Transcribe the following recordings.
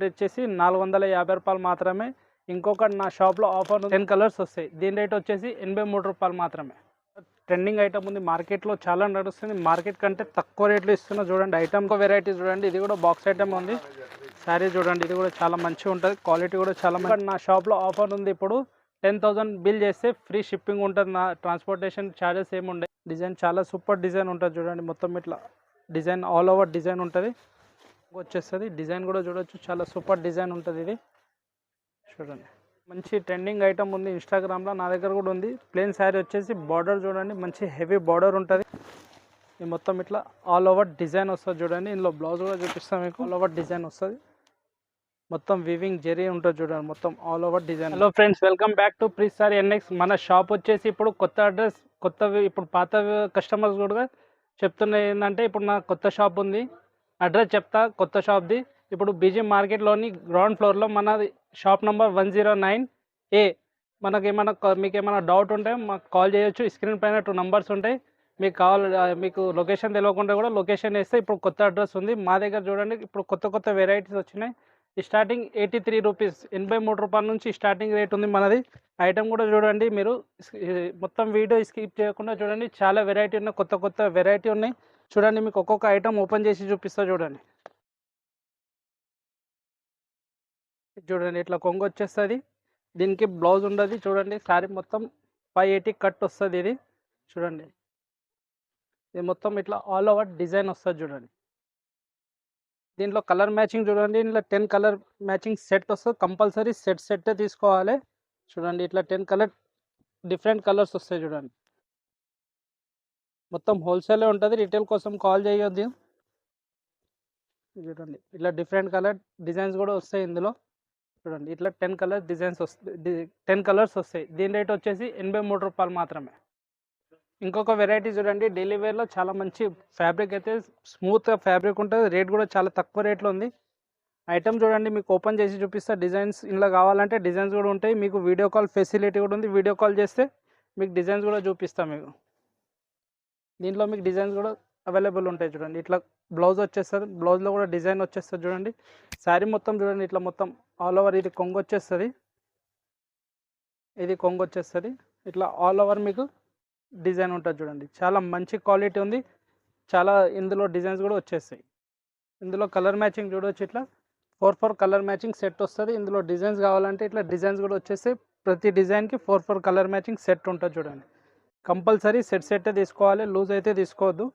Rate వచ్చేసి 450 రూపాయలు మాత్రమే. ఇంకొకటి నా షాప్లో ఆఫర్ 10 కలర్స్ వస్తాయి. దీని రేట్ వచ్చేసి 83 రూపాయలు మాత్రమే. ట్రెండింగ్ ఐటమ్ ఉంది, మార్కెట్లో చాలా నడుస్తుంది. మార్కెట్ కంటే తక్కువ రేట్లో ఇస్తున్నా. చూడండి ఐటమ్ వెరైటీ చూడండి. ఇది కూడా బాక్స్ ఐటమ్ ఉంది. శారీ చూడండి, ఇది కూడా చాలా మంచిగా ఉంటుంది. క్వాలిటీ కూడా చాలా మంచి. నా షాప్లో ఆఫర్ ఉంది. ఇప్పుడు 10,000 బిల్ చేస్తే ఫ్రీ షిప్పింగ్ ఉంటుంది. నా ట్రాన్స్పోర్టేషన్ ఛార్జెస్ ఏమి ఉండవు. డిజైన్ చాలా సూపర్ డిజైన్ ఉంటుంది చూడండి. మొత్తం ఇట్లా డిజైన్ ఆల్ ఓవర్ డిజైన్ ఉంటుంది వచ్చేస్తుంది. డిజైన్ కూడా చూడొచ్చు, చాలా సూపర్ డిజైన్ ఉంటుంది. ఇది చూడండి మంచి ట్రెండింగ్ ఐటమ్ ఉంది ఇన్స్టాగ్రామ్లో. నా దగ్గర కూడా ఉంది. ప్లెయిన్ శారీ వచ్చేసి బార్డర్ చూడండి, మంచి హెవీ బార్డర్ ఉంటుంది. ఇది మొత్తం ఇట్లా ఆల్ ఓవర్ డిజైన్ వస్తుంది చూడండి. ఇందులో బ్లౌజ్ కూడా చూపిస్తాను మీకు. ఆల్ ఓవర్ డిజైన్ వస్తుంది, మొత్తం వివింగ్ జెరీ ఉంటుంది చూడండి, మొత్తం all over design. Hello friends, welcome back to ప్రీస్ సారీ ఎన్ఎక్స్. మన షాప్ వచ్చేసి ఇప్పుడు కొత్త అడ్రస్, ఇప్పుడు పాత కస్టమర్స్ కూడా చెప్తున్నది ఏంటంటే, ఇప్పుడు నా కొత్త షాప్ ఉంది. అడ్రస్ చెప్తా కొత్త షాప్ది. ఇప్పుడు బీజీ మార్కెట్లోని గ్రౌండ్ ఫ్లోర్లో మనది షాప్ నెంబర్ 109A. మీకు ఏమైనా డౌట్ ఉంటే మాకు కాల్ చేయొచ్చు. స్క్రీన్ పైన 2 నంబర్స్ ఉంటాయి. మీకు లొకేషన్ తెలియకుండా కూడా లొకేషన్ వేస్తే ఇప్పుడు కొత్త అడ్రస్ ఉంది. మా దగ్గర చూడండి ఇప్పుడు కొత్త వెరైటీస్ వచ్చినాయి. స్టార్టింగ్ 83 రూపీస్, 83 రూపాయల నుంచి స్టార్టింగ్ రేట్ ఉంది మనది. ఐటమ్ కూడా చూడండి, మీరు మొత్తం వీడియో స్కిప్ చేయకుండా చూడండి. చాలా వెరైటీ ఉన్నాయి, కొత్త వెరైటీ ఉన్నాయి చూడండి. మీకు ఒక్కొక్క ఐటమ్ ఓపెన్ చేసి చూపిస్తా చూడండి. చూడండి ఇట్లా కొంగు వచ్చేస్తుంది. దీనికి బ్లౌజ్ ఉండదు చూడండి. శారీ మొత్తం 580 కట్ వస్తుంది. ఇది చూడండి, ఇది మొత్తం ఇట్లా ఆల్ ఓవర్ డిజైన్ వస్తుంది చూడండి. దీంట్లో కలర్ మ్యాచింగ్ చూడండి. ఇంట్లో 10 కలర్ మ్యాచింగ్ సెట్ వస్తుంది. కంపల్సరీ సెట్ తీసుకోవాలి. చూడండి ఇట్లా 10 కలర్ డిఫరెంట్ కలర్స్ వస్తాయి చూడండి. మొత్తం హోల్సేలే ఉంటుంది, రిటైల్ కోసం కాల్ చేయొద్దు. చూడండి ఇట్లా డిఫరెంట్ కలర్ డిజైన్స్ కూడా వస్తాయి ఇందులో. చూడండి ఇట్లా 10 కలర్ డిజైన్స్ వస్తాయి, 10 కలర్స్ వస్తాయి. దీని రేట్ వచ్చేసి 83 రూపాయలు మాత్రమే. ఇంకొక వెరైటీ చూడండి, డైలీ వేర్లో చాలా మంచి ఫ్యాబ్రిక్ అయితే స్మూత్గా ఫ్యాబ్రిక్ ఉంటుంది. రేట్ కూడా చాలా తక్కువ రేట్లో ఉంది. ఐటమ్ చూడండి, మీకు ఓపెన్ చేసి చూపిస్తా. డిజైన్స్ ఇంట్లో కావాలంటే డిజైన్స్ కూడా ఉంటాయి. మీకు వీడియో కాల్ ఫెసిలిటీ కూడా ఉంది. వీడియో కాల్ చేస్తే మీకు డిజైన్స్ కూడా చూపిస్తాం మీకు. దీంట్లో మీకు డిజైన్స్ కూడా అవైలబుల్ ఉంటాయి చూడండి. ఇట్లా బ్లౌజ్ వచ్చేస్తుంది, బ్లౌజ్లో కూడా డిజైన్ వచ్చేస్తుంది చూడండి. శారీ మొత్తం చూడండి ఇట్లా మొత్తం ఆల్ ఓవర్. ఇది కొంగు వచ్చేస్తుంది, ఇది కొంగు వచ్చేస్తుంది. ఇట్లా ఆల్ ఓవర్ మీకు డిజైన్ ఉంటుంది చూడండి. చాలా మంచి క్వాలిటీ ఉంది. చాలా ఇందులో డిజైన్స్ కూడా వచ్చేస్తాయి. ఇందులో కలర్ మ్యాచింగ్ చూడవచ్చు. ఇట్లా 4 కలర్ మ్యాచింగ్ సెట్ వస్తుంది. ఇందులో డిజైన్స్ కావాలంటే ఇట్లా డిజైన్స్ కూడా వచ్చేస్తాయి. ప్రతి డిజైన్కి 4 కలర్ మ్యాచింగ్ సెట్ ఉంటుంది చూడండి. కంపల్సరీ సెట్ తీసుకోవాలి, లూజ్ అయితే తీసుకోవద్దు.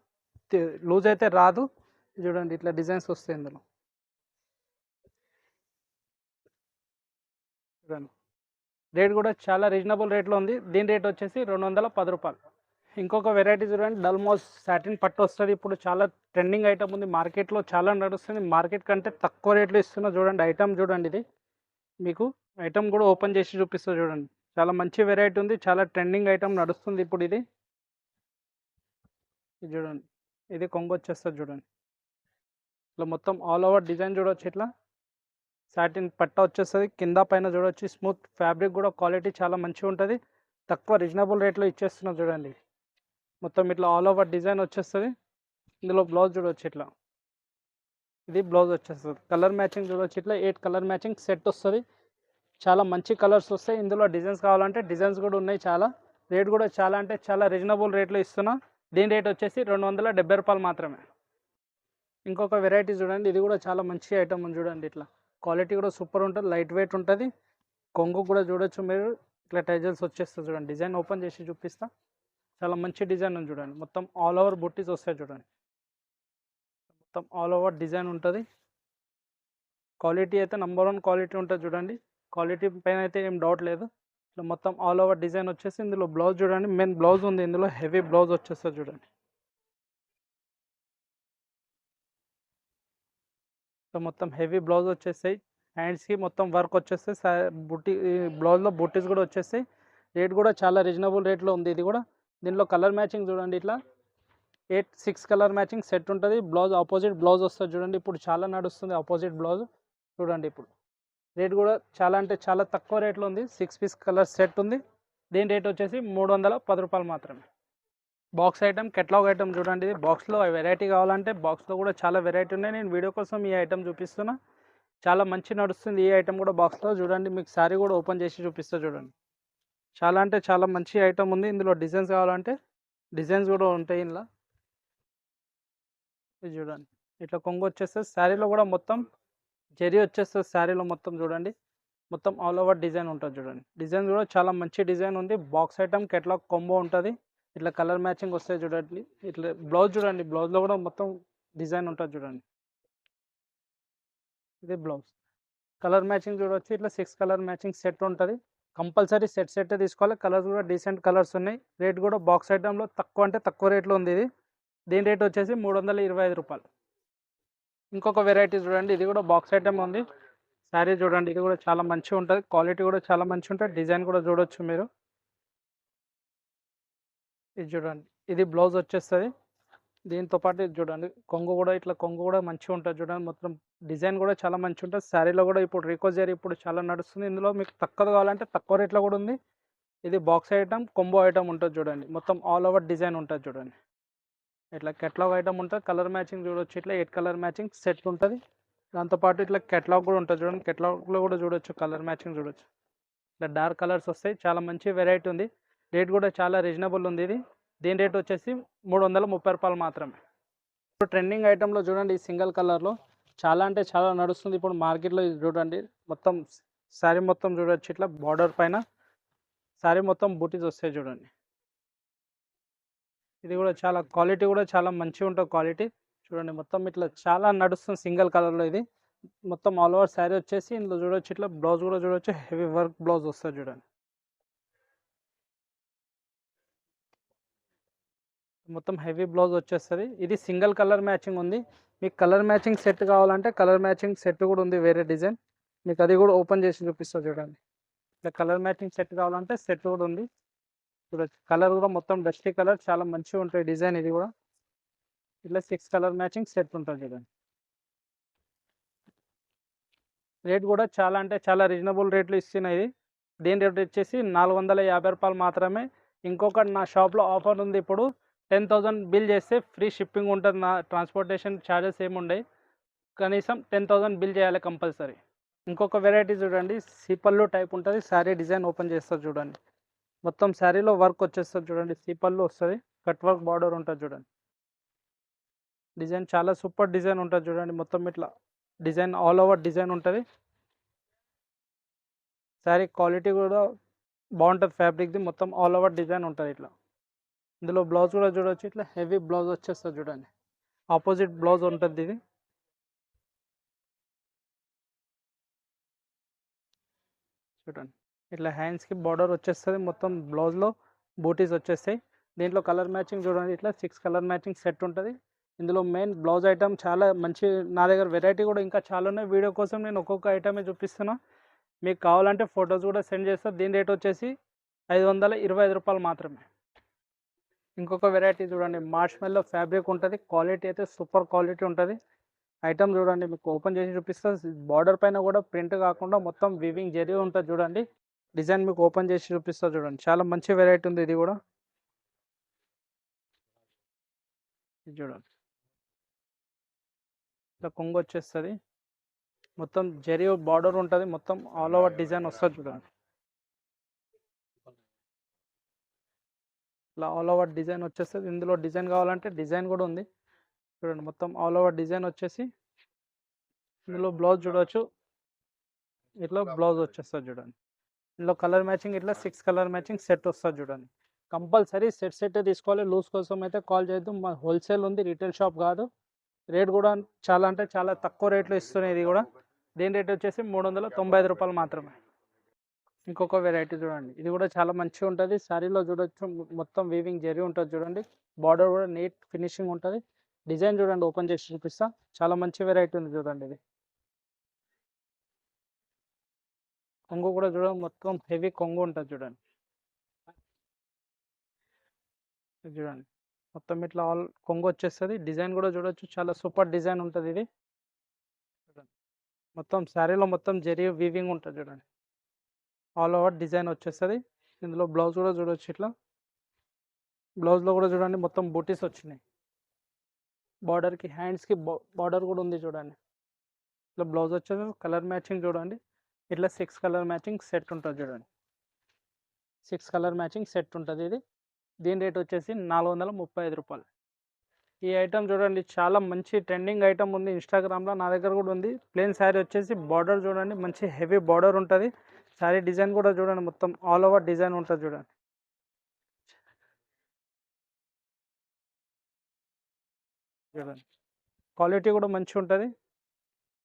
లూజ్ అయితే రాదు. చూడండి ఇట్లా డిజైన్స్ వస్తాయి ఇందులో. చూడండి రేట్ కూడా చాలా రీజనబుల్ రేట్లో ఉంది. దీని రేట్ వచ్చేసి 210 రూపాయలు. ఇంకొక వెరైటీ చూడండి, డల్మోస్ సాటిన్ పట్టు వస్తుంది. ఇప్పుడు చాలా ట్రెండింగ్ ఐటమ్ ఉంది, మార్కెట్లో చాలా నడుస్తుంది. మార్కెట్ కంటే తక్కువ రేట్లో ఇస్తున్నా చూడండి. ఐటమ్ చూడండి, ఇది మీకు ఐటమ్ కూడా ఓపెన్ చేసి చూపిస్తా చూడండి. చాలా మంచి వెరైటీ ఉంది, చాలా ట్రెండింగ్ ఐటమ్ నడుస్తుంది ఇప్పుడు. ఇది చూడండి, ఇది కొంగు వచ్చేస్తుంది చూడండి. ఇట్లా మొత్తం ఆల్ ఓవర్ డిజైన్ చూడవచ్చు. ఇట్లా సాటిన్ పట్ట వచ్చేస్తుంది. కింద పైన చూడవచ్చు. స్మూత్ ఫ్యాబ్రిక్ కూడా క్వాలిటీ చాలా మంచిగా ఉంటుంది. తక్కువ రీజనబుల్ రేట్లో ఇచ్చేస్తున్నాం చూడండి. మొత్తం ఇట్లా ఆల్ ఓవర్ డిజైన్ వచ్చేస్తుంది. ఇందులో బ్లౌజ్ చూడవచ్చు. ఇట్లా ఇది బ్లౌజ్ వచ్చేస్తుంది. కలర్ మ్యాచింగ్ చూడవచ్చు. ఇట్లా 8 కలర్ మ్యాచింగ్ సెట్ వస్తుంది. చాలా మంచి కలర్స్ వస్తాయి. ఇందులో డిజైన్స్ కావాలంటే డిజైన్స్ కూడా ఉన్నాయి. చాలా రేట్ కూడా చాలా అంటే చాలా రీజనబుల్ రేట్లో ఇస్తున్నా. దీని రేట్ వచ్చేసి 270 రూపాయలు మాత్రమే. ఇంకొక వెరైటీ చూడండి, ఇది కూడా చాలా మంచి ఐటమ్ ఉంది చూడండి. ఇట్లా క్వాలిటీ కూడా సూపర్ ఉంటుంది, లైట్ వెయిట్ ఉంటుంది. కొంగు కూడా చూడొచ్చు మీరు. ఇట్లా టైజల్స్ వచ్చేస్తుంది చూడండి. డిజైన్ ఓపెన్ చేసి చూపిస్తా. చాలా మంచి డిజైన్ ఉంది చూడండి. మొత్తం ఆల్ ఓవర్ బుట్టీస్ వస్తాయి చూడండి. మొత్తం ఆల్ ఓవర్ డిజైన్ ఉంటుంది. క్వాలిటీ అయితే నెంబర్ 1 క్వాలిటీ ఉంటుంది చూడండి. క్వాలిటీ పైన అయితే ఏం డౌట్ లేదు. ఇట్లా మొత్తం ఆల్ ఓవర్ డిజైన్ వచ్చేసి ఇందులో బ్లౌజ్ చూడండి. మెయిన్ బ్లౌజ్ ఉంది ఇందులో, హెవీ బ్లౌజ్ వచ్చేస్తుంది చూడండి. మొత్తం హెవీ బ్లౌజ్ వచ్చేస్తాయి. హ్యాండ్స్కి మొత్తం వర్క్ వచ్చేస్తాయి. బుట్టి బ్లౌజ్లో బుట్టీస్ కూడా వచ్చేస్తాయి. రేట్ కూడా చాలా రీజనబుల్ రేట్లో ఉంది ఇది కూడా. దీనిలో కలర్ మ్యాచింగ్ చూడండి. ఇట్లా 6 కలర్ మ్యాచింగ్ సెట్ ఉంటుంది. బ్లౌజ్ ఆపోజిట్ బ్లౌజ్ వస్తుంది చూడండి. ఇప్పుడు చాలా నడుస్తుంది ఆపోజిట్ బ్లౌజ్ చూడండి. ఇప్పుడు రేట్ కూడా చాలా అంటే చాలా తక్కువ రేట్లో ఉంది. 6 పీస్ కలర్ సెట్ ఉంది. దీని రేట్ వచ్చేసి 310 రూపాయలు మాత్రమే. బాక్స్ ఐటమ్, కెటలాగ్ ఐటమ్ చూడండి. బాక్స్లో వెరైటీ కావాలంటే బాక్స్లో కూడా చాలా వెరైటీ ఉన్నాయి. నేను వీడియో కోసం ఈ ఐటమ్ చూపిస్తున్నా. చాలా మంచి నడుస్తుంది ఈ ఐటమ్ కూడా బాక్స్లో. చూడండి మీకు శారీ కూడా ఓపెన్ చేసి చూపిస్తా చూడండి. చాలా అంటే చాలా మంచి ఐటమ్ ఉంది. ఇందులో డిజైన్స్ కావాలంటే డిజైన్స్ కూడా ఉంటాయి ఇందులో. ఇది చూడండి ఇట్లా కొంగు వచ్చేస్తుంది. శారీలో కూడా మొత్తం జరీ వచ్చేస్తుంది. శారీలో మొత్తం చూడండి మొత్తం ఆల్ ఓవర్ డిజైన్ ఉంటుంది చూడండి. డిజైన్ కూడా చాలా మంచి డిజైన్ ఉంది. బాక్స్ ఐటమ్ కెట్లాగ్ కొంబో ఉంటుంది. ఇట్లా కలర్ మ్యాచింగ్ వస్తాయి చూడండి. ఇట్లా బ్లౌజ్ చూడండి, బ్లౌజ్లో కూడా మొత్తం డిజైన్ ఉంటుంది చూడండి. ఇది బ్లౌజ్ కలర్ మ్యాచింగ్ చూడవచ్చు. ఇట్లా 6 కలర్ మ్యాచింగ్ సెట్ ఉంటుంది. కంపల్సరీ సెట్ తీసుకోవాలి. కలర్స్ కూడా డీసెంట్ కలర్స్ ఉన్నాయి. రేట్ కూడా బాక్స్ ఐటెంలో తక్కువ అంటే తక్కువ రేట్లో ఉంది ఇది. దీని రేట్ వచ్చేసి 325 రూపాయలు. ఇంకొక వెరైటీ చూడండి, ఇది కూడా బాక్స్ ఐటమ్ ఉంది. శారీ చూడండి, ఇది కూడా చాలా మంచిగా ఉంటుంది. క్వాలిటీ కూడా చాలా మంచిగా ఉంటుంది. డిజైన్ కూడా చూడొచ్చు మీరు. ఇది చూడండి, ఇది బ్లౌజ్ వచ్చేస్తుంది. దీంతో పాటు ఇది చూడండి కొంగు కూడా, ఇట్లా కొంగు కూడా మంచిగా ఉంటుంది చూడండి. మొత్తం డిజైన్ కూడా చాలా మంచిగా ఉంటుంది. శారీలో కూడా ఇప్పుడు రికోజరీ ఇప్పుడు చాలా నడుస్తుంది. ఇందులో మీకు తక్కువ కావాలంటే తక్కువ రేట్లో కూడా ఉంది. ఇది బాక్స్ ఐటమ్ కొంబో ఐటమ్ ఉంటుంది చూడండి. మొత్తం ఆల్ ఓవర్ డిజైన్ ఉంటుంది చూడండి. ఇట్లా కెట్లాగ్ ఐటమ్ ఉంటుంది. కలర్ మ్యాచింగ్ చూడొచ్చు. ఇట్లా 8 కలర్ మ్యాచింగ్ సెట్ ఉంటుంది. దాంతోపాటు ఇట్లా కెట్లాగ్ కూడా ఉంటుంది చూడండి. కెట్లాగ్లో కూడా చూడొచ్చు, కలర్ మ్యాచింగ్ చూడొచ్చు. ఇట్లా డార్క్ కలర్స్ వస్తాయి. చాలా మంచి వెరైటీ ఉంది. రేట్ కూడా చాలా రీజనబుల్ ఉంది ఇది. దీని రేట్ వచ్చేసి 330 రూపాయలు మాత్రమే. ఇప్పుడు ట్రెండింగ్ ఐటెంలో చూడండి, ఈ సింగిల్ కలర్లో చాలా అంటే చాలా నడుస్తుంది ఇప్పుడు మార్కెట్లో. ఇది చూడండి మొత్తం శారీ మొత్తం చూడొచ్చు. ఇట్లా బార్డర్ పైన శారీ మొత్తం బూటీస్ వస్తాయి చూడండి. ఇది కూడా చాలా క్వాలిటీ కూడా చాలా మంచిగా ఉంటుంది. క్వాలిటీ చూడండి మొత్తం ఇట్లా చాలా నడుస్తుంది సింగిల్ కలర్లో. ఇది మొత్తం ఆల్ ఓవర్ శారీ వచ్చేసి ఇందులో చూడొచ్చు. ఇట్లా బ్లౌజ్ కూడా చూడొచ్చు. హెవీ వర్క్ బ్లౌజ్ వస్తుంది చూడండి. మొత్తం హెవీ బ్లౌజ్ వచ్చేస్తుంది. ఇది సింగిల్ కలర్ మ్యాచింగ్ ఉంది. మీకు కలర్ మ్యాచింగ్ సెట్ కావాలంటే కలర్ మ్యాచింగ్ సెట్ కూడా ఉంది, వేరే డిజైన్. మీకు అది కూడా ఓపెన్ చేసి చూపిస్తా చూడండి. ఇట్లా కలర్ మ్యాచింగ్ సెట్ కావాలంటే సెట్ కూడా ఉంది చూడొచ్చు. కలర్ కూడా మొత్తం డస్టీ కలర్, చాలా మంచిగా ఉంటుంది డిజైన్. ఇది కూడా ఇట్లా 6 కలర్ మ్యాచింగ్ సెట్ ఉంటుంది చూడండి. రేట్ కూడా చాలా అంటే చాలా రీజనబుల్ రేట్లు ఇస్తున్నాయి. దీని రేట్ వచ్చేసి 450 రూపాయలు మాత్రమే. ఇంకొకటి నా షాప్లో ఆఫర్ ఉంది ఇప్పుడు. 10,000 బిల్ చేస్తే ఫ్రీ షిప్పింగ్ ఉంటుంది. నా ట్రాన్స్పోర్టేషన్ ఛార్జెస్ ఏముండవు. కనీసం 10,000 బిల్ చేయాలి కంపల్సరీ. ఇంకొక వెరైటీ చూడండి, సీపల్లు టైప్ ఉంటుంది. శారీ డిజైన్ ఓపెన్ చేస్తారు చూడండి. మొత్తం శారీలో వర్క్ వచ్చేస్తుంది చూడండి. సీపల్లు వస్తుంది, కట్ వర్క్ బార్డర్ ఉంటుంది చూడండి. డిజైన్ చాలా సూపర్ డిజైన్ ఉంటుంది చూడండి. మొత్తం ఇట్లా డిజైన్ ఆల్ ఓవర్ డిజైన్ ఉంటుంది. శారీ క్వాలిటీ కూడా బాగుంటుంది. ఫ్యాబ్రిక్ది మొత్తం ఆల్ ఓవర్ డిజైన్ ఉంటుంది ఇట్లా. ఇందులో బ్లౌజ్ కూడా చూడవచ్చు. ఇట్లా హెవీ బ్లౌజ్ వచ్చేస్తుంది చూడండి. ఆపోజిట్ బ్లౌజ్ ఉంటుంది ఇది. చూడండి ఇట్లా హ్యాండ్స్కి బార్డర్ వచ్చేస్తుంది. మొత్తం బ్లౌజ్లో బూటీస్ వచ్చేస్తాయి. దీంట్లో కలర్ మ్యాచింగ్ చూడండి. ఇట్లా 6 కలర్ మ్యాచింగ్ సెట్ ఉంటుంది. ఇందులో మెయిన్ బ్లౌజ్ ఐటమ్ చాలా మంచి. నా దగ్గర వెరైటీ కూడా ఇంకా చాలా ఉన్నాయి. వీడియో కోసం నేను ఒక్కొక్క ఐటమే చూపిస్తున్నా. మీకు కావాలంటే ఫొటోస్ కూడా సెండ్ చేస్తా. దీని రేట్ వచ్చేసి 525 రూపాయలు మాత్రమే. ఇంకొక వెరైటీ చూడండి, మార్ష్మెల్లో ఫ్యాబ్రిక్ ఉంటుంది. క్వాలిటీ అయితే సూపర్ క్వాలిటీ ఉంటుంది. ఐటమ్ చూడండి, మీకు ఓపెన్ చేసి చూపిస్తా. బార్డర్ పైన కూడా ప్రింట్ కాకుండా మొత్తం వివింగ్ జరీ ఉంటుంది చూడండి. డిజైన్ మీకు ఓపెన్ చేసి చూపిస్తా చూడండి. చాలా మంచి వెరైటీ ఉంది ఇది కూడా. ఇది చూడండి ఇట్లా కొంగు వచ్చేస్తుంది. మొత్తం జరీ బార్డర్ ఉంటుంది. మొత్తం ఆల్ ఓవర్ డిజైన్ వస్తుంది చూడండి. ఇట్లా ఆల్ ఓవర్ డిజైన్ వచ్చేస్తుంది. ఇందులో డిజైన్ కావాలంటే డిజైన్ కూడా ఉంది చూడండి. మొత్తం ఆల్ ఓవర్ డిజైన్ వచ్చేసి ఇందులో బ్లౌజ్ చూడవచ్చు. ఇట్లా బ్లౌజ్ వచ్చేస్తుంది చూడండి. ఇందులో కలర్ మ్యాచింగ్ ఇట్లా 6 కలర్ మ్యాచింగ్ సెట్ వస్తుంది చూడండి. కంపల్సరీ సెట్ తీసుకోవాలి. లూజ్ కోసం అయితే కాల్ చేయొద్దు. మా హోల్సేల్ ఉంది, రీటైల్ షాప్ కాదు. రేట్ కూడా చాలా అంటే చాలా తక్కువ రేట్లో ఇస్తున్నాయి ఇది కూడా. దీని రేట్ వచ్చేసి 395 రూపాయలు మాత్రమే. ఇంకొక వెరైటీ చూడండి, ఇది కూడా చాలా మంచిగా ఉంటుంది. శారీలో చూడొచ్చు మొత్తం వీవింగ్ జరీ ఉంటుంది చూడండి. బార్డర్ కూడా నీట్ ఫినిషింగ్ ఉంటుంది. డిజైన్ చూడండి, ఓపెన్ చేసి చూపిస్తా. చాలా మంచి వెరైటీ ఉంది చూడండి. ఇది కొంగు కూడా చూడండి, మొత్తం హెవీ కొంగు ఉంటుంది చూడండి. చూడండి మొత్తం ఇట్లా ఆల్ కొంగు వచ్చేస్తుంది. డిజైన్ కూడా చూడొచ్చు, చాలా సూపర్ డిజైన్ ఉంటుంది ఇది. చూడండి మొత్తం శారీలో మొత్తం జరీ వీవింగ్ ఉంటుంది చూడండి. ఆల్ ఓవర్ డిజైన్ వచ్చేస్తుంది. ఇందులో బ్లౌజ్ కూడా చూడవచ్చు. ఇట్లా బ్లౌజ్లో కూడా చూడండి మొత్తం బూటీస్ వచ్చినాయి. బార్డర్కి హ్యాండ్స్కి బార్డర్ కూడా ఉంది చూడండి. ఇట్లా బ్లౌజ్ వచ్చేసి కలర్ మ్యాచింగ్ చూడండి, ఇట్లా 6 కలర్ మ్యాచింగ్ సెట్ ఉంటుంది చూడండి, 6 కలర్ మ్యాచింగ్ సెట్ ఉంటుంది ఇది. దీని రేట్ వచ్చేసి 435 రూపాయలు. ఈ ఐటమ్ చూడండి చాలా మంచి ట్రెండింగ్ ఐటమ్ ఉంది ఇన్స్టాగ్రామ్లో, నా దగ్గర కూడా ఉంది. ప్లెయిన్ శారీ వచ్చేసి బార్డర్ చూడండి, మంచి హెవీ బార్డర్ ఉంటుంది. శారీ డిజైన్ కూడా చూడండి, మొత్తం ఆల్ ఓవర్ డిజైన్ ఉంటుంది చూడండి. చూడండి క్వాలిటీ కూడా మంచిగా ఉంటుంది.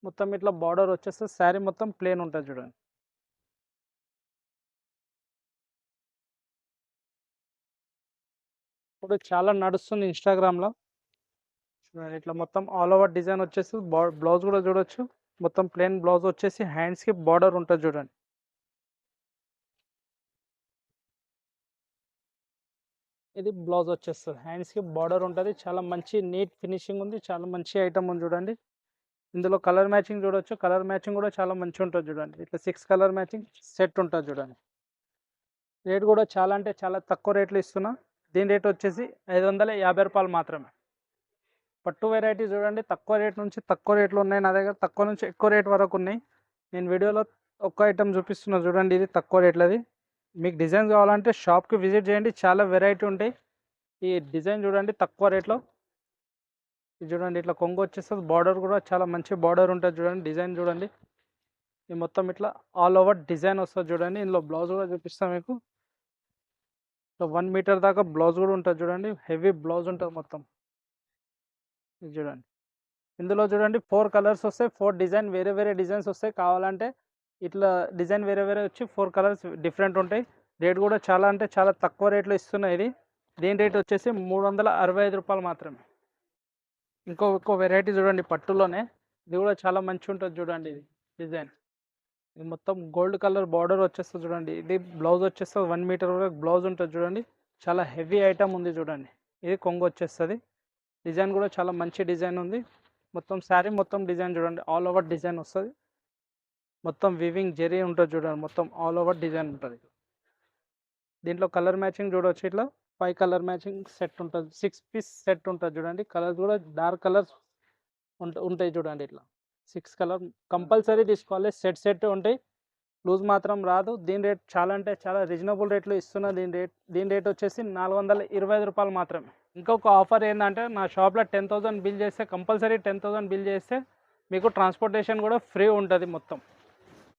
మొత్తం ఇట్లా బార్డర్ వచ్చేస్తే శారీ మొత్తం ప్లెయిన్ ఉంటుంది చూడండి. ఇప్పుడు చాలా నడుస్తుంది ఇన్స్టాగ్రామ్లో. చూడండి ఇట్లా మొత్తం ఆల్ ఓవర్ డిజైన్ వచ్చేసి బ్లౌజ్ కూడా చూడొచ్చు, మొత్తం ప్లెయిన్ బ్లౌజ్ వచ్చేసి హ్యాండ్స్కి బార్డర్ ఉంటుంది చూడండి. ఇది బ్లౌజ్ వచ్చేస్తుంది, హ్యాండ్స్కి బార్డర్ ఉంటుంది. చాలా మంచి నీట్ ఫినిషింగ్ ఉంది, చాలా మంచి ఐటమ్ ఉంది చూడండి. ఇందులో కలర్ మ్యాచింగ్ చూడొచ్చు, కలర్ మ్యాచింగ్ కూడా చాలా మంచిగా ఉంటుంది చూడండి. ఇట్లా 6 కలర్ మ్యాచింగ్ సెట్ ఉంటుంది చూడండి. రేట్ కూడా చాలా అంటే చాలా తక్కువ రేట్లు ఇస్తున్నా. దీని రేట్ వచ్చేసి 550 రూపాయలు మాత్రమే. పట్టు వెరైటీ చూడండి, తక్కువ రేట్ నుంచి తక్కువ రేట్లు ఉన్నాయి నా దగ్గర, తక్కువ నుంచి ఎక్కువ రేట్ వరకు ఉన్నాయి. నేను వీడియోలో ఒక్క ఐటమ్ చూపిస్తున్నా చూడండి, ఇది తక్కువ రేట్లది. మీకు డిజైన్ కావాలంటే షాప్కి విజిట్ చేయండి, చాలా వెరైటీ ఉంటాయి. ఈ డిజైన్ చూడండి తక్కువ రేట్లో. ఇది చూడండి ఇట్లా కొంగు వచ్చేస్తుంది, బార్డర్ కూడా చాలా మంచి బార్డర్ ఉంటుంది చూడండి. డిజైన్ చూడండి, ఇది మొత్తం ఇట్లా ఆల్ ఓవర్ డిజైన్ వస్తుంది చూడండి. ఇందులో బ్లౌజ్ కూడా చూపిస్తాను మీకు. 1 మీటర్ దాకా బ్లౌజ్ కూడా ఉంటుంది చూడండి, హెవీ బ్లౌజ్ ఉంటుంది మొత్తం. ఇది చూడండి, ఇందులో చూడండి 4 కలర్స్ వస్తాయి, 4 డిజైన్ వేరే వేరే డిజైన్స్ వస్తాయి. కావాలంటే ఇట్లా డిజైన్ వేరే వేరే వచ్చి 4 కలర్స్ డిఫరెంట్ ఉంటాయి. రేట్ కూడా చాలా అంటే చాలా తక్కువ రేట్లో ఇస్తున్నాయి ఇది. దీని రేట్ వచ్చేసి 365 రూపాయలు మాత్రమే. ఇంకో వెరైటీ చూడండి పట్టులోనే, ఇది కూడా చాలా మంచి ఉంటుంది చూడండి. ఇది డిజైన్, ఇది మొత్తం గోల్డ్ కలర్ బార్డర్ వచ్చేస్తుంది చూడండి. ఇది బ్లౌజ్ వచ్చేస్తుంది, 1 మీటర్ వరకు బ్లౌజ్ ఉంటుంది చూడండి. చాలా హెవీ ఐటమ్ ఉంది చూడండి. ఇది కొంగు వచ్చేస్తుంది. డిజైన్ కూడా చాలా మంచి డిజైన్ ఉంది. మొత్తం శారీ మొత్తం డిజైన్ చూడండి, ఆల్ ఓవర్ డిజైన్ వస్తుంది. మొత్తం వివింగ్ జెరీ ఉంటుంది చూడండి, మొత్తం ఆల్ ఓవర్ డిజైన్ ఉంటుంది. దీంట్లో కలర్ మ్యాచింగ్ చూడవచ్చు, ఇట్లా 5 కలర్ మ్యాచింగ్ సెట్ ఉంటుంది, 6 పీస్ సెట్ ఉంటుంది చూడండి. కలర్స్ కూడా డార్క్ కలర్స్ ఉంటాయి చూడండి. ఇట్లా 6 కలర్ కంపల్సరీ తీసుకోవాలి, సెట్ ఉంటాయి, లూజ్ మాత్రం రాదు. దీని రేట్ చాలా అంటే చాలా రీజనబుల్ రేట్లో ఇస్తున్నా. దీని రేట్ వచ్చేసి 425 రూపాయలు మాత్రమే. ఇంకొక ఆఫర్ ఏంటంటే, నా షాప్లో 10,000 బిల్ చేస్తే, కంపల్సరీ 10,000 బిల్ చేస్తే మీకు ట్రాన్స్పోర్టేషన్ కూడా ఫ్రీ ఉంటుంది మొత్తం.